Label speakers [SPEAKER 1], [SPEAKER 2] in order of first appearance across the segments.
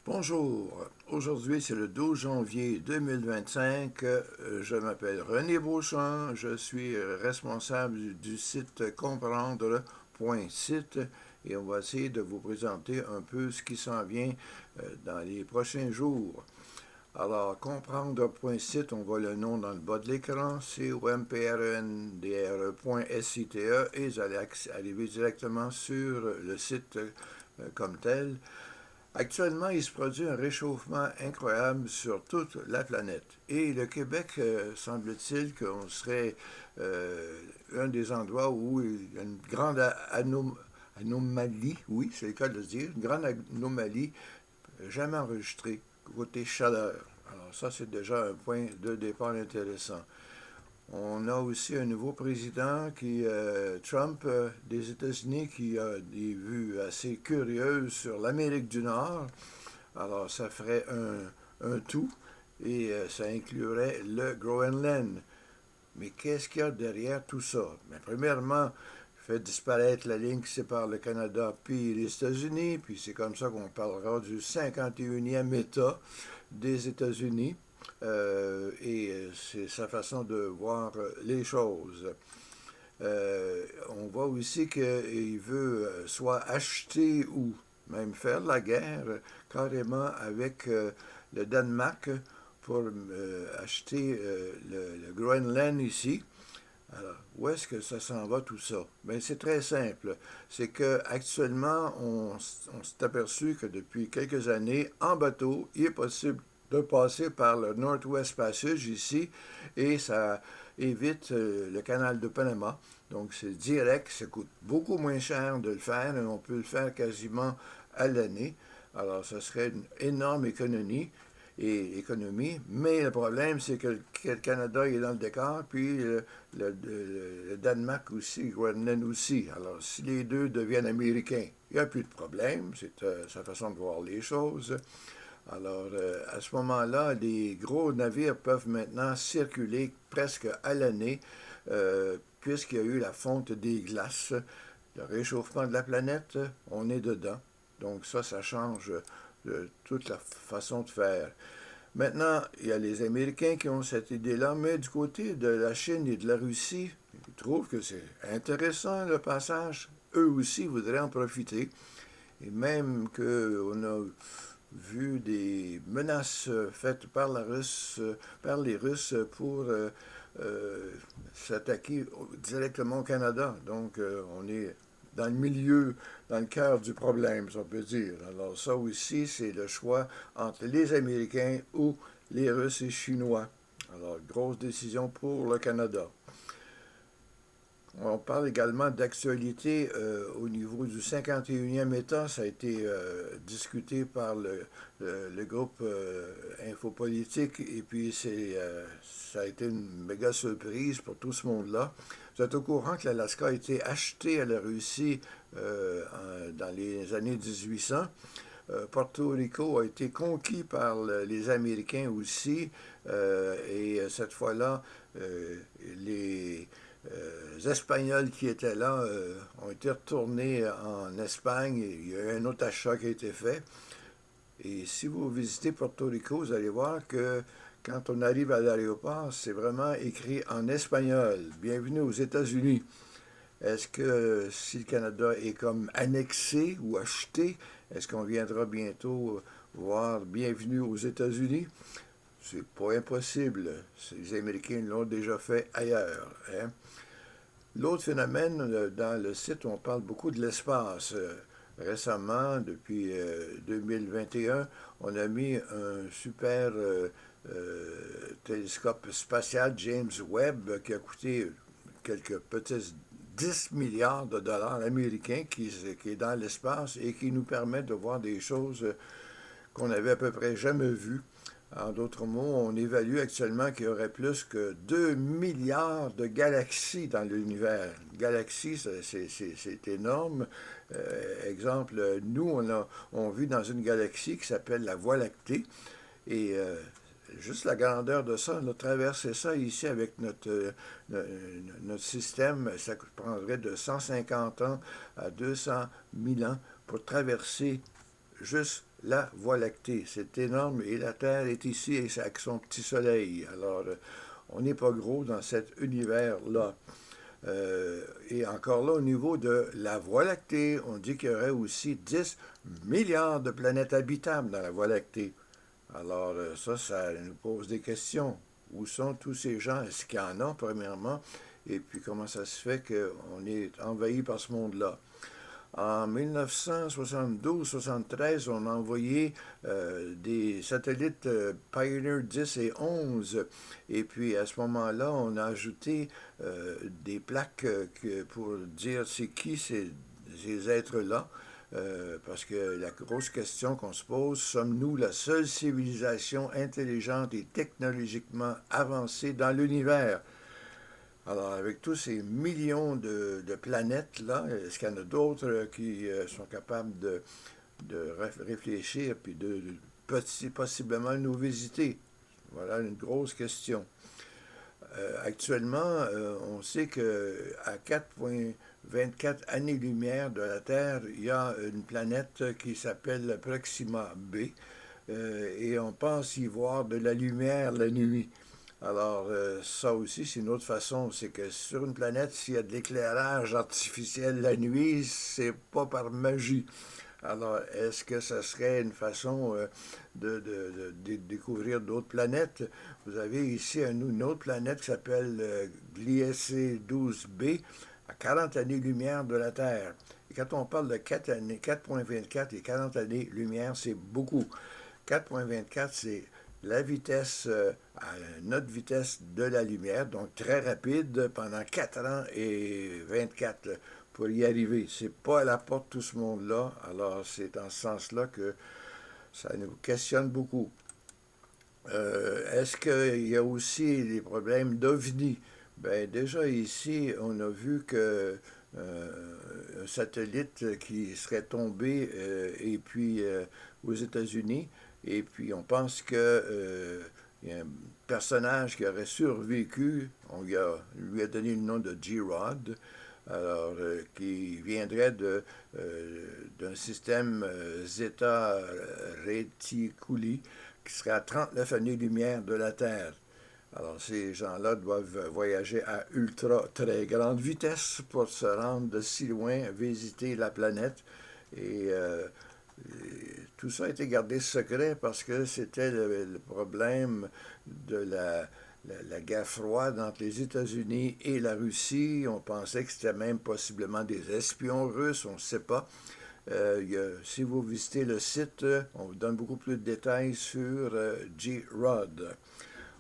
[SPEAKER 1] Bonjour, aujourd'hui c'est le 12 janvier 2025. Je m'appelle René Beauchamp, je suis responsable du site comprendre.site et on va essayer de vous présenter un peu ce qui s'en vient dans les prochains jours. Alors, comprendre.site, on voit le nom dans le bas de l'écran, comprndre.site et vous allez arriver directement sur le site comme tel. Actuellement, il se produit un réchauffement incroyable sur toute la planète. Et le Québec, semble-t-il qu'on serait un des endroits où il y a une grande anomalie, oui, c'est le cas de le dire, une grande anomalie jamais enregistrée côté chaleur. Alors ça, c'est déjà un point de départ intéressant. On a aussi un nouveau président Trump des États-Unis, qui a des vues assez curieuses sur l'Amérique du Nord. Alors, ça ferait un tout et ça inclurait le Groenland. Mais qu'est-ce qu'il y a derrière tout ça? Bien, premièrement, fait disparaître la ligne qui sépare le Canada puis les États-Unis, puis c'est comme ça qu'on parlera du 51e État des États-Unis. Et c'est sa façon de voir les choses. On voit aussi qu'il veut soit acheter ou même faire la guerre carrément avec le Danemark pour acheter le Groenland ici. Alors, où est-ce que ça s'en va tout ça? Bien, c'est très simple. C'est qu'actuellement, on s'est aperçu que depuis quelques années, en bateau, il est possible de passer par le Northwest Passage ici et ça évite le canal de Panama. Donc, c'est direct, ça coûte beaucoup moins cher de le faire et on peut le faire quasiment à l'année. Alors, ça serait une énorme économie, mais le problème, c'est que le Canada est dans le décor, puis le Danemark aussi, le Groenland aussi. Alors, si les deux deviennent américains, il n'y a plus de problème, c'est sa façon de voir les choses. Alors, à ce moment-là, les gros navires peuvent maintenant circuler presque à l'année, puisqu'il y a eu la fonte des glaces, le réchauffement de la planète, on est dedans. Donc ça change toute la façon de faire. Maintenant, il y a les Américains qui ont cette idée-là, mais du côté de la Chine et de la Russie, ils trouvent que c'est intéressant le passage. Eux aussi voudraient en profiter. Et même qu'on a vu des menaces faites par les Russes pour s'attaquer directement au Canada. Donc, on est dans le milieu, dans le cœur du problème, si on peut dire. Alors, ça aussi, c'est le choix entre les Américains ou les Russes et Chinois. Alors, grosse décision pour le Canada. On parle également d'actualité au niveau du 51e État. Ça a été discuté par le groupe Infopolitique et puis ça a été une méga surprise pour tout ce monde-là. Vous êtes au courant que l'Alaska a été acheté à la Russie dans les années 1800. Porto Rico a été conquis par les Américains aussi. Et cette fois-là, les Espagnols qui étaient là ont été retournés en Espagne. Il y a eu un autre achat qui a été fait. Et si vous visitez Porto Rico, vous allez voir que quand on arrive à l'aéroport, c'est vraiment écrit en espagnol. Bienvenue aux États-Unis. Est-ce que si le Canada est comme annexé ou acheté, est-ce qu'on viendra bientôt voir bienvenue aux États-Unis? C'est pas impossible. Les Américains l'ont déjà fait ailleurs. Hein? L'autre phénomène, dans le site, on parle beaucoup de l'espace. Récemment, depuis 2021, on a mis un super télescope spatial James Webb qui a coûté quelques petits 10 milliards de dollars américains qui est dans l'espace et qui nous permet de voir des choses qu'on n'avait à peu près jamais vues. En d'autres mots, on évalue actuellement qu'il y aurait plus que 2 milliards de galaxies dans l'univers. Galaxies, c'est énorme. Exemple, nous, on vit dans une galaxie qui s'appelle la Voie lactée. Et juste la grandeur de ça, on a traversé ça ici avec notre système, ça prendrait de 150 ans à 200 000 ans pour traverser juste la Voie lactée. C'est énorme et la Terre est ici et c'est avec son petit soleil. Alors, on n'est pas gros dans cet univers-là. Et encore là, au niveau de la Voie lactée, on dit qu'il y aurait aussi 10 milliards de planètes habitables dans la Voie lactée. Alors ça nous pose des questions. Où sont tous ces gens? Est-ce qu'il y en a, premièrement? Et puis comment ça se fait qu'on est envahi par ce monde-là? En 1972-73, on a envoyé des satellites Pioneer 10 et 11. Et puis à ce moment-là, on a ajouté des plaques pour dire c'est qui ces êtres-là. Parce que la grosse question qu'on se pose, sommes-nous la seule civilisation intelligente et technologiquement avancée dans l'univers? Alors, avec tous ces millions de planètes-là, est-ce qu'il y en a d'autres qui sont capables de réfléchir puis possiblement nous visiter? Voilà une grosse question. Actuellement, on sait qu'à 4,24 années-lumière de la Terre, il y a une planète qui s'appelle Proxima b, et on pense y voir de la lumière la nuit. Alors, ça aussi, c'est une autre façon. C'est que sur une planète, s'il y a de l'éclairage artificiel la nuit, c'est pas par magie. Alors, est-ce que ça serait une façon de découvrir d'autres planètes? Vous avez ici une autre planète qui s'appelle Gliese 12b, à 40 années-lumière de la Terre. Et quand on parle de 4,24 et 40 années-lumière, c'est beaucoup. 4,24, c'est la vitesse, à notre vitesse de la lumière, donc très rapide pendant 4 ans et 24 pour y arriver. C'est pas à la porte tout ce monde-là, alors c'est dans ce sens-là que ça nous questionne beaucoup. Est-ce qu'il y a aussi des problèmes d'OVNI? Ben, déjà ici, on a vu que un satellite qui serait tombé et puis aux États-Unis, et puis on pense que il y a un personnage qui aurait survécu, lui a donné le nom de G-Rod, alors qui viendrait d'un système Zeta Reticuli qui serait à 39 années-lumière de la Terre. Alors, ces gens-là doivent voyager à ultra très grande vitesse pour se rendre de si loin, visiter la planète. Et, tout ça a été gardé secret parce que c'était le problème de la guerre froide entre les États-Unis et la Russie. On pensait que c'était même possiblement des espions russes, on ne sait pas. Si vous visitez le site, on vous donne beaucoup plus de détails sur G-Rod.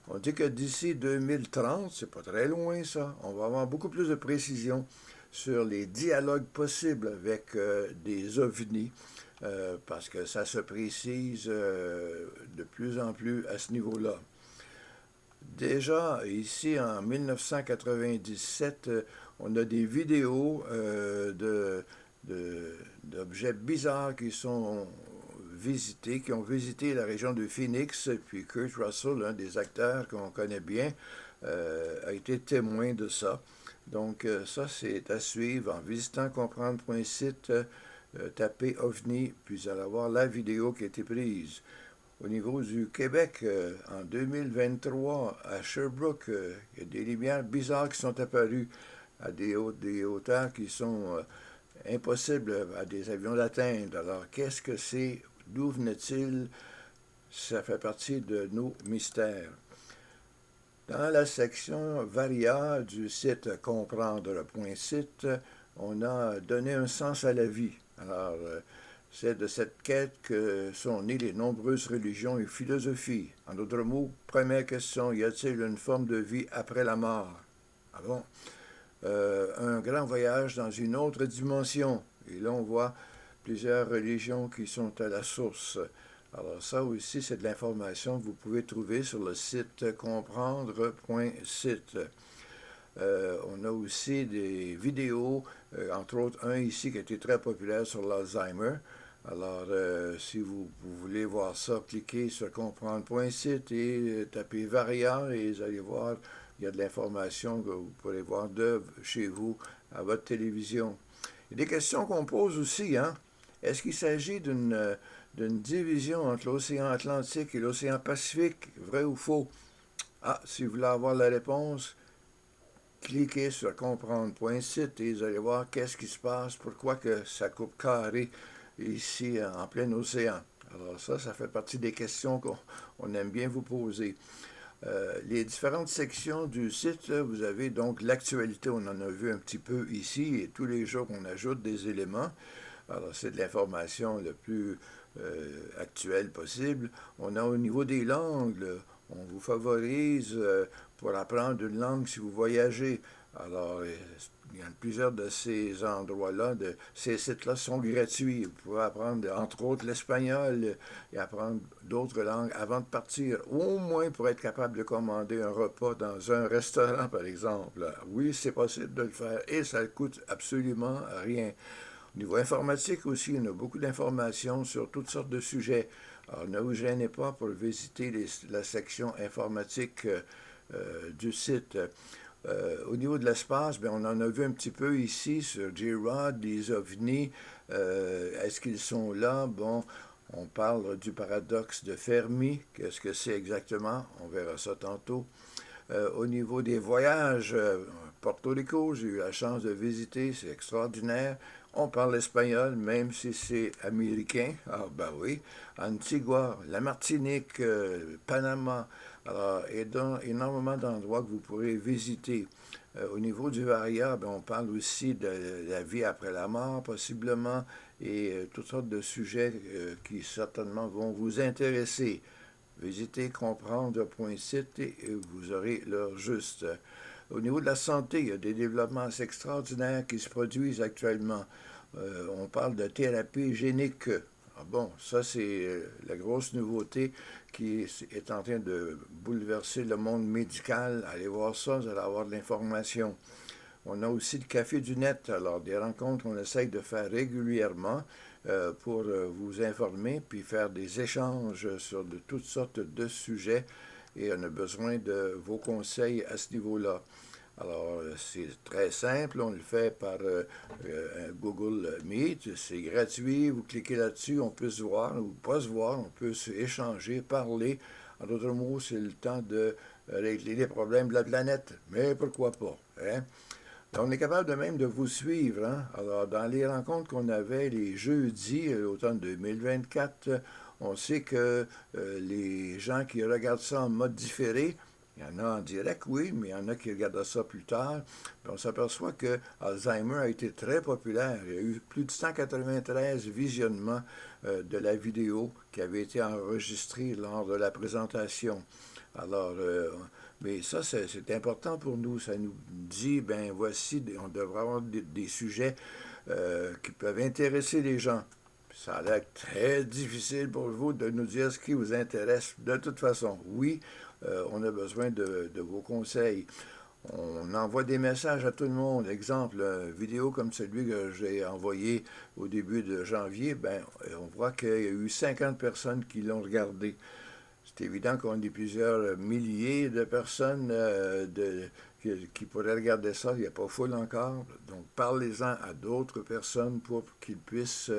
[SPEAKER 1] On dit que d'ici 2030, c'est pas très loin ça, on va avoir beaucoup plus de précision sur les dialogues possibles avec des ovnis, parce que ça se précise de plus en plus à ce niveau-là. Déjà, ici, en 1997, on a des vidéos d'objets bizarres qui ont visité la région de Phoenix, puis Kurt Russell, un des acteurs qu'on connaît bien, a été témoin de ça. Donc ça, c'est à suivre en visitant comprendre.site, tapez OVNI, puis vous allez voir la vidéo qui a été prise. Au niveau du Québec, en 2023, à Sherbrooke, il y a des lumières bizarres qui sont apparues à des hauteurs qui sont impossibles à des avions d'atteindre. Alors, qu'est-ce que c'est? D'où venait-il? Ça fait partie de nos mystères. Dans la section Varia du site comprendre.site, on a donné un sens à la vie. Alors, c'est de cette quête que sont nées les nombreuses religions et philosophies. En d'autres mots, première question, y a-t-il une forme de vie après la mort? Ah bon? Un grand voyage dans une autre dimension. Et là, on voit plusieurs religions qui sont à la source. Alors ça aussi, c'est de l'information que vous pouvez trouver sur le site comprendre.site. On a aussi des vidéos, entre autres un ici qui a été très populaire sur l'Alzheimer. Alors, si vous voulez voir ça, cliquez sur comprendre.site et tapez Varia et vous allez voir, il y a de l'information que vous pourrez voir de chez vous à votre télévision. Il y a des questions qu'on pose aussi, hein? Est-ce qu'il s'agit d'une division entre l'océan Atlantique et l'océan Pacifique, vrai ou faux? Ah, si vous voulez avoir la réponse, cliquez sur comprendre.site et vous allez voir qu'est-ce qui se passe, pourquoi que ça coupe carré ici en plein océan. Alors ça fait partie des questions qu'on aime bien vous poser. Les différentes sections du site, là, vous avez donc l'actualité, on en a vu un petit peu ici, et tous les jours on ajoute des éléments. Alors c'est de l'information le plus actuelle possible. On a au niveau des langues, là, on vous favorise pour apprendre une langue si vous voyagez. Alors, il y a plusieurs de ces endroits-là, ces sites-là sont gratuits. Vous pouvez apprendre, entre autres, l'espagnol et apprendre d'autres langues avant de partir, au moins pour être capable de commander un repas dans un restaurant, par exemple. Oui, c'est possible de le faire et ça ne coûte absolument rien. Au niveau informatique aussi, on a beaucoup d'informations sur toutes sortes de sujets. Alors, ne vous gênez pas pour visiter la section informatique du site. Au niveau de l'espace, ben, on en a vu un petit peu ici sur J-Rod, les ovnis. Est-ce qu'ils sont là? Bon, on parle du paradoxe de Fermi. Qu'est-ce que c'est exactement? On verra ça tantôt. Au niveau des voyages, Porto Rico, j'ai eu la chance de visiter, c'est extraordinaire. On parle espagnol, même si c'est américain. Ah ben oui. Antigua, la Martinique, Panama. Alors, et dans énormément d'endroits que vous pourrez visiter. Au niveau du Varia, ben, on parle aussi de la vie après la mort, possiblement, et toutes sortes de sujets qui certainement vont vous intéresser. Visitez comprendre.site et vous aurez l'heure juste. Au niveau de la santé, il y a des développements assez extraordinaires qui se produisent actuellement. On parle de thérapie génique. Ah bon, ça c'est la grosse nouveauté qui est en train de bouleverser le monde médical. Allez voir ça, vous allez avoir de l'information. On a aussi le Café du Net, alors des rencontres qu'on essaye de faire régulièrement pour vous informer puis faire des échanges sur de toutes sortes de sujets et on a besoin de vos conseils à ce niveau-là. Alors, c'est très simple, on le fait par un Google Meet, c'est gratuit, vous cliquez là-dessus, on peut se voir ou pas se voir, on peut échanger, parler. En d'autres mots, c'est le temps de régler les problèmes de la planète, mais pourquoi pas, hein? On est capable de même de vous suivre. Hein? Alors, dans les rencontres qu'on avait les jeudis, l'automne 2024, on sait que les gens qui regardent ça en mode différé, il y en a en direct, oui, mais il y en a qui regardent ça plus tard. Puis on s'aperçoit que Alzheimer a été très populaire. Il y a eu plus de 193 visionnements de la vidéo qui avait été enregistrée lors de la présentation. Alors, mais ça, c'est important pour nous. Ça nous dit, ben voici, on devrait avoir des sujets qui peuvent intéresser les gens. Ça a l'air très difficile pour vous de nous dire ce qui vous intéresse. De toute façon, oui, on a besoin de vos conseils. On envoie des messages à tout le monde. Exemple, une vidéo comme celui que j'ai envoyé au début de janvier, ben, on voit qu'il y a eu 50 personnes qui l'ont regardé. C'est évident qu'on est plusieurs milliers de personnes qui pourraient regarder ça. Il n'y a pas foule encore. Donc, parlez-en à d'autres personnes pour qu'ils puissent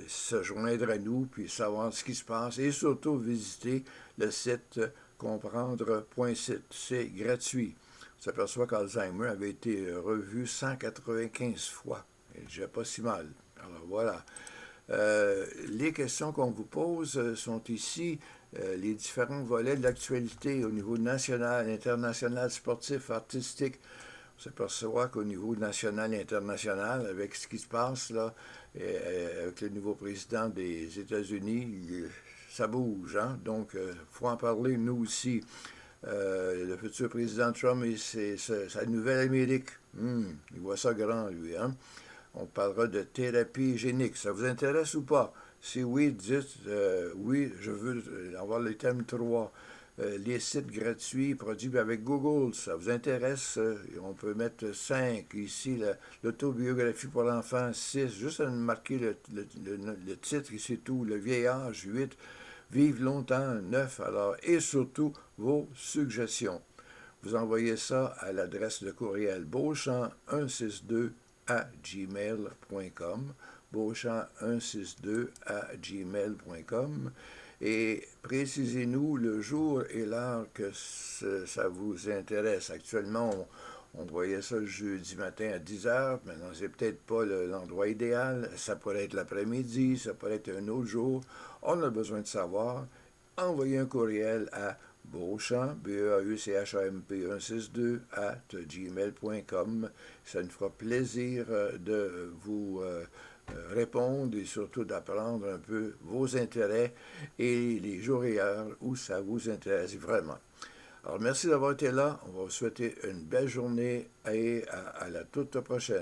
[SPEAKER 1] se joindre à nous puis savoir ce qui se passe et surtout visiter le site comprendre.site. C'est gratuit. On s'aperçoit qu'Alzheimer avait été revu 195 fois. Et déjà pas si mal. Alors voilà. Les questions qu'on vous pose sont ici les différents volets de l'actualité au niveau national, international, sportif, artistique. On s'aperçoit qu'au niveau national et international, avec ce qui se passe là, avec le nouveau président des États-Unis, ça bouge. Hein? Donc, il faut en parler, nous aussi. Le futur président Trump et sa nouvelle Amérique. Il voit ça grand, lui. Hein? On parlera de thérapie génique. Ça vous intéresse ou pas? Si oui, dites oui, je veux avoir le thème 3. Les sites gratuits produits avec Google, ça vous intéresse? On peut mettre 5 ici, l'autobiographie pour l'enfant 6, juste à marquer le titre et c'est tout. Le vieil âge 8, vive longtemps 9, alors, et surtout vos suggestions. Vous envoyez ça à l'adresse de courriel Beauchamp162 à gmail.com. beauchamp162@gmail.com et précisez-nous le jour et l'heure que ça vous intéresse. Actuellement, on voyait ça le jeudi matin à 10 heures. Maintenant, c'est peut-être pas l'endroit idéal. Ça pourrait être l'après-midi, ça pourrait être un autre jour. On a besoin de savoir. Envoyez un courriel à Beauchamp, BEAUCHAMP 162 @gmail.com. Ça nous fera plaisir de vous répondre et surtout d'apprendre un peu vos intérêts et les jours et heures où ça vous intéresse vraiment. Alors, merci d'avoir été là. On va vous souhaiter une belle journée et à la toute prochaine.